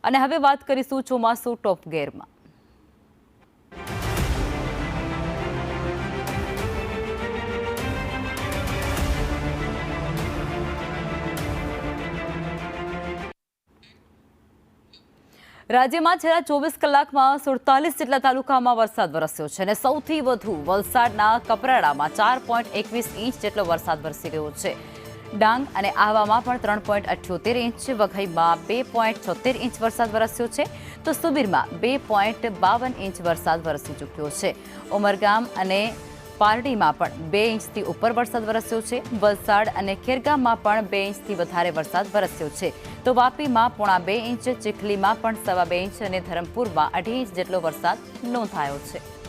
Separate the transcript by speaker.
Speaker 1: અને હવે વાત કરીશું ચોમાસું ટોપ ગેરમાં. રાજ્યમાં છેલ્લા 24 કલાકમાં 47 જેટલા તાલુકામાં વરસાદ વરસ્યો છે અને સૌથી વધુ વલસાડના કપરાડામાં 4.21 ઇંચ જેટલો વરસાદ વરસી રહ્યો છે. ડાંગ અને આહવામાં પણ 3.78 ઇંચ, વઘઈમાં 2.76 ઇંચ વરસાદ વરસ્યો છે તો સુબીરમાં 2.52 ઇંચ વરસાદ વરસી ચૂક્યો છે. ઉમરગામ અને પારડીમાં પણ 2 ઇંચથી ઉપર વરસાદ વરસ્યો છે. વલસાડ અને ખેરગામમાં પણ 2 ઇંચથી વધારે વરસાદ વરસ્યો છે તો વાપીમાં 1.25 ઇંચ, ચીખલીમાં પણ 2.25 ઇંચ અને ધરમપુરમાં 2.5 ઇંચ જેટલો વરસાદ નોંધાયો છે.